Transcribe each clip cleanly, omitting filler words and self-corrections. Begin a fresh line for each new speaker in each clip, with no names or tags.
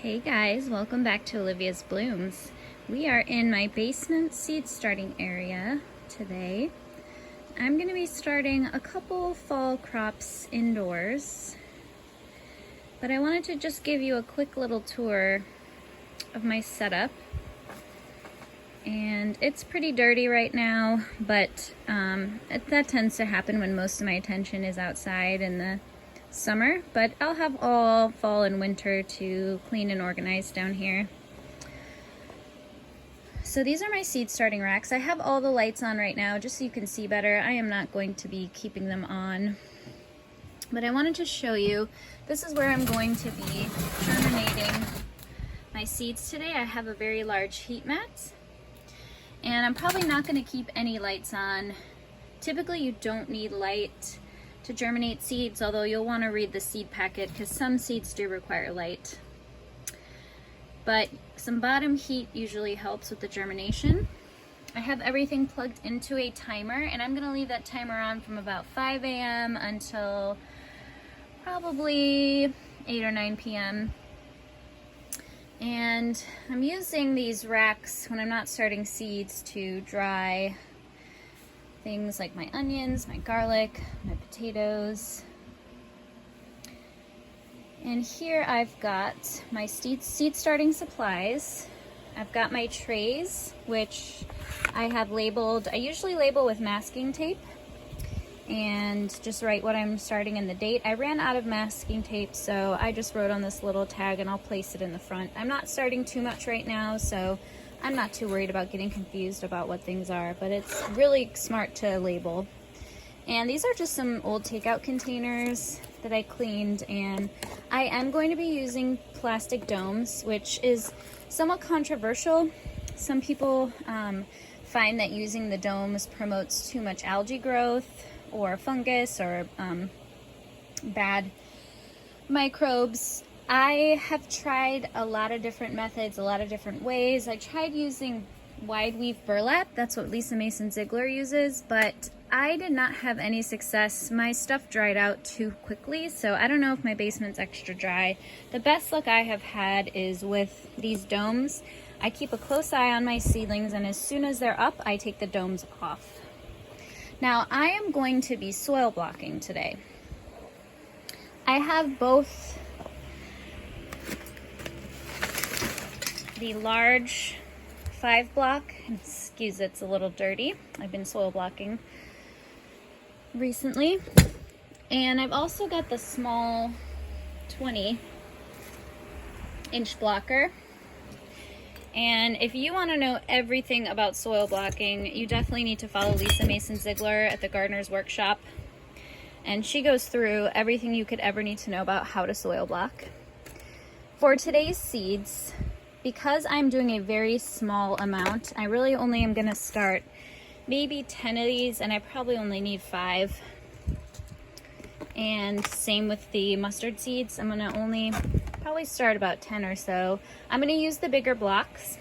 Hey guys, welcome back to Olivia's Blooms. We are in my basement seed starting area today. I'm going to be starting a couple fall crops indoors, but I wanted to just give you a quick little tour of my setup. And it's pretty dirty right now, but that tends to happen when most of my attention is outside in the summer, but I'll have all fall and winter to clean and organize down here. So these are my seed starting racks. I have all the lights on right now just so you can see better. I am not going to be keeping them on, but I wanted to show you, this is where I'm going to be germinating my seeds today. I have a very large heat mat, and I'm probably not going to keep any lights on. Typically you don't need light to germinate seeds, although you'll want to read the seed packet because some seeds do require light. But some bottom heat usually helps with the germination. I have everything plugged into a timer, and I'm going to leave that timer on from about 5 a.m. until probably 8 or 9 p.m. And I'm using these racks when I'm not starting seeds to dry things like my onions, my garlic, my potatoes. And here I've got my seed starting supplies. I've got my trays, which I have labeled. I usually label with masking tape and just write what I'm starting and the date. I ran out of masking tape, so I just wrote on this little tag and I'll place it in the front. I'm not starting too much right now, so I'm not too worried about getting confused about what things are, but it's really smart to label. And these are just some old takeout containers that I cleaned, and I am going to be using plastic domes, which is somewhat controversial. Some people find that using the domes promotes too much algae growth or fungus or bad microbes. I have tried a lot of different methods, a lot of different ways. I tried using wide weave burlap. That's what Lisa Mason Ziegler uses, but I did not have any success. My stuff dried out too quickly, so I don't know if my basement's extra dry. The best luck I have had is with these domes. I keep a close eye on my seedlings, and as soon as they're up, I take the domes off. Now, I am going to be soil blocking today. I have both the large 5 block, excuse it's a little dirty, I've been soil blocking recently, and I've also got the small 20-inch blocker. And if you want to know everything about soil blocking, you definitely need to follow Lisa Mason Ziegler at the Gardener's Workshop, and she goes through everything you could ever need to know about how to soil block. For today's seeds, because I'm doing a very small amount, I really only am going to start maybe 10 of these, and I probably only need 5. And same with the mustard seeds. I'm going to only probably start about 10 or so. I'm going to use the bigger blocks.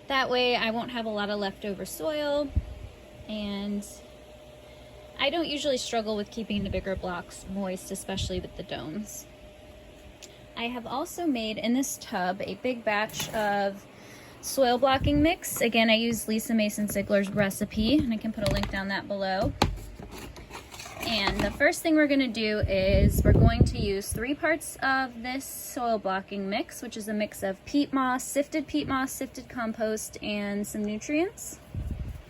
That way I won't have a lot of leftover soil, and I don't usually struggle with keeping the bigger blocks moist, especially with the domes. I have also made in this tub a big batch of soil blocking mix. Again, I use Lisa Mason Ziegler's recipe, and I can put a link down that below. And the first thing we're going to do is we're going to use 3 parts of this soil blocking mix, which is a mix of peat moss, sifted compost, and some nutrients.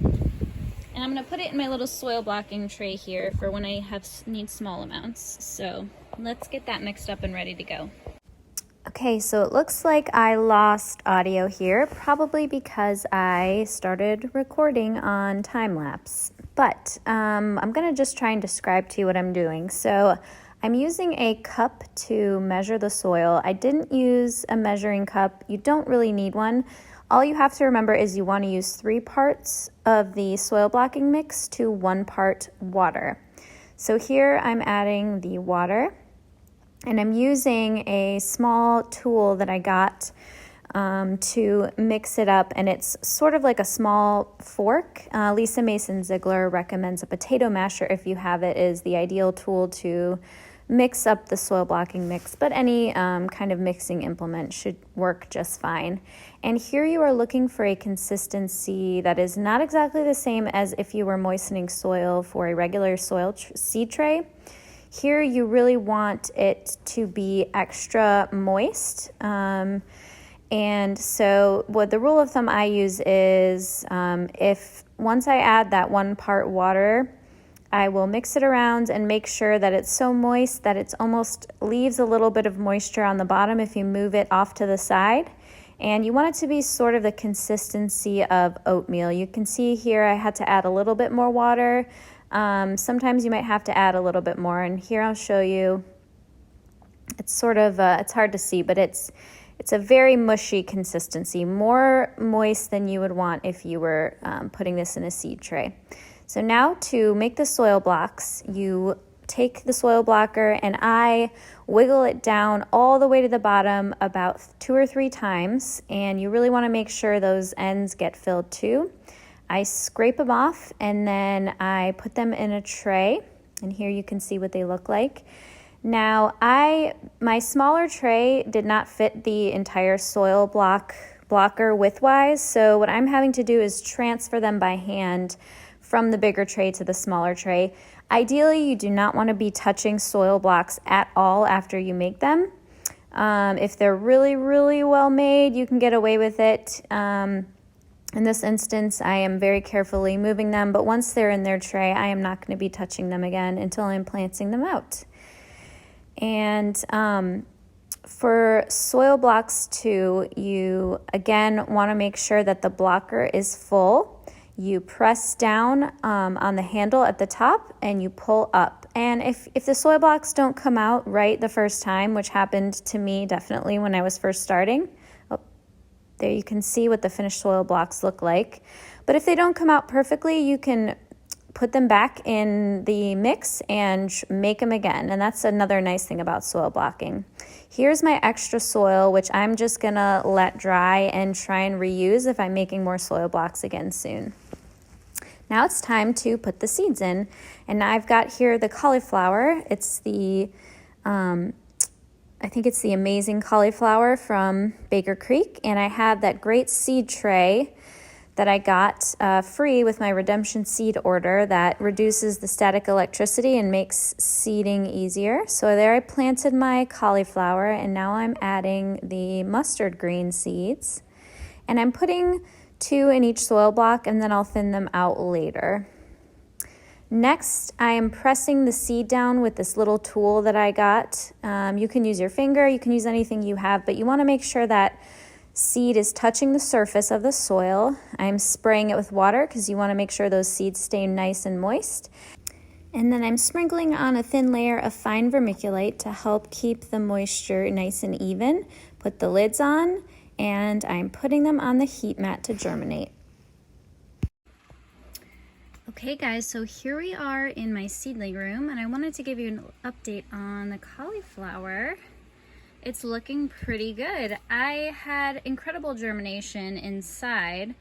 And I'm going to put it in my little soil blocking tray here for when I need small amounts. So let's get that mixed up and ready to go. Okay, so it looks like I lost audio here, probably because I started recording on time-lapse. But I'm going to just try and describe to you what I'm doing. So I'm using a cup to measure the soil. I didn't use a measuring cup. You don't really need one. All you have to remember is you want to use 3 parts of the soil blocking mix to 1 part water. So here I'm adding the water. And I'm using a small tool that I got to mix it up, and it's sort of like a small fork. Lisa Mason Ziegler recommends a potato masher, if you have it, is the ideal tool to mix up the soil blocking mix, but any kind of mixing implement should work just fine. And here you are looking for a consistency that is not exactly the same as if you were moistening soil for a regular soil seed tray. Here you really want it to be extra moist. And so what the rule of thumb I use is if once I add that 1 part water, I will mix it around and make sure that it's so moist that it's almost leaves a little bit of moisture on the bottom if you move it off to the side. And you want it to be sort of the consistency of oatmeal. You can see here I had to add a little bit more water. Sometimes you might have to add a little bit more, and here I'll show you. It's sort of, it's hard to see, but it's a very mushy consistency, more moist than you would want if you were putting this in a seed tray. So now to make the soil blocks, you take the soil blocker and I wiggle it down all the way to the bottom about 2 or 3 times, and you really want to make sure those ends get filled too. I scrape them off and then I put them in a tray, and here you can see what they look like. Now my smaller tray did not fit the entire soil blocker widthwise, so what I'm having to do is transfer them by hand from the bigger tray to the smaller tray. Ideally, you do not want to be touching soil blocks at all after you make them. If they're really, really well made, you can get away with it. In this instance, I am very carefully moving them, but once they're in their tray, I am not going to be touching them again until I'm planting them out. And for soil blocks too, you again want to make sure that the blocker is full. You press down on the handle at the top and you pull up. And if the soil blocks don't come out right the first time, which happened to me definitely when I was first starting, there you can see what the finished soil blocks look like. But if they don't come out perfectly, you can put them back in the mix and make them again. And that's another nice thing about soil blocking. Here's my extra soil, which I'm just gonna let dry and try and reuse if I'm making more soil blocks again soon. Now it's time to put the seeds in. And I've got here the cauliflower. It's the, I think it's the Amazing Cauliflower from Baker Creek. And I have that great seed tray that I got free with my redemption seed order that reduces the static electricity and makes seeding easier. So there I planted my cauliflower, and now I'm adding the mustard green seeds. And I'm putting 2 in each soil block, and then I'll thin them out later. Next, I am pressing the seed down with this little tool that I got. You can use your finger, you can use anything you have, but you want to make sure that seed is touching the surface of the soil. I'm spraying it with water because you want to make sure those seeds stay nice and moist. And then I'm sprinkling on a thin layer of fine vermiculite to help keep the moisture nice and even. Put the lids on, and I'm putting them on the heat mat to germinate. Okay guys, so here we are in my seedling room, and I wanted to give you an update on the cauliflower. It's looking pretty good. I had incredible germination inside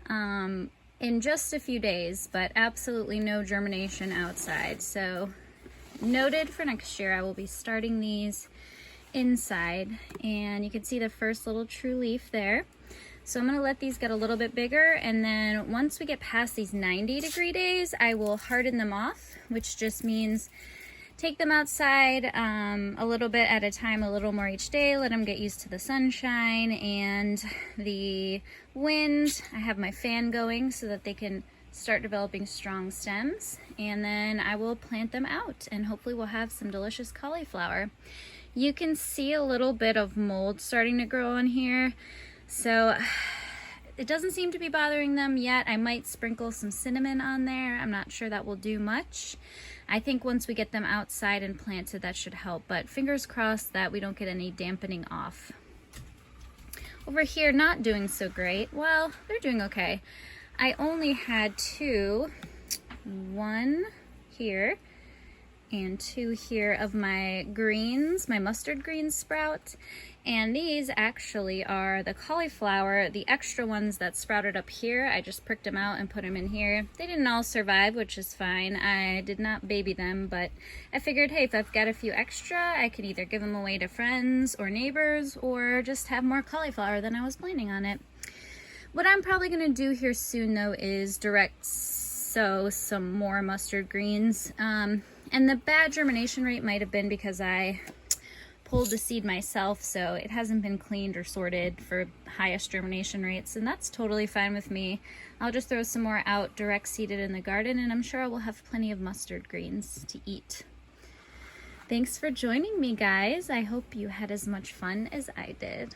in just a few days, but absolutely no germination outside. So noted for next year, I will be starting these inside, and you can see the first little true leaf there. So I'm gonna let these get a little bit bigger, and then once we get past these 90-degree days, I will harden them off, which just means take them outside a little bit at a time, a little more each day, let them get used to the sunshine and the wind. I have my fan going so that they can start developing strong stems, and then I will plant them out, and hopefully we'll have some delicious cauliflower. You can see a little bit of mold starting to grow on here, so it doesn't seem to be bothering them yet. I might sprinkle some cinnamon on there. I'm not sure that will do much. I think once we get them outside and planted, that should help, but fingers crossed that we don't get any dampening off. Over here, not doing so great. Well, they're doing okay. I only had 2, one here and 2 here of my greens, my mustard greens sprout. And these actually are the cauliflower, the extra ones that sprouted up here. I just pricked them out and put them in here. They didn't all survive, which is fine. I did not baby them, but I figured, hey, if I've got a few extra, I could either give them away to friends or neighbors or just have more cauliflower than I was planning on it. What I'm probably gonna do here soon though is direct sow some more mustard greens. And the bad germination rate might have been because I pulled the seed myself, so it hasn't been cleaned or sorted for highest germination rates, and that's totally fine with me. I'll just throw some more out direct seeded in the garden, and I'm sure I will have plenty of mustard greens to eat. Thanks for joining me, guys. I hope you had as much fun as I did.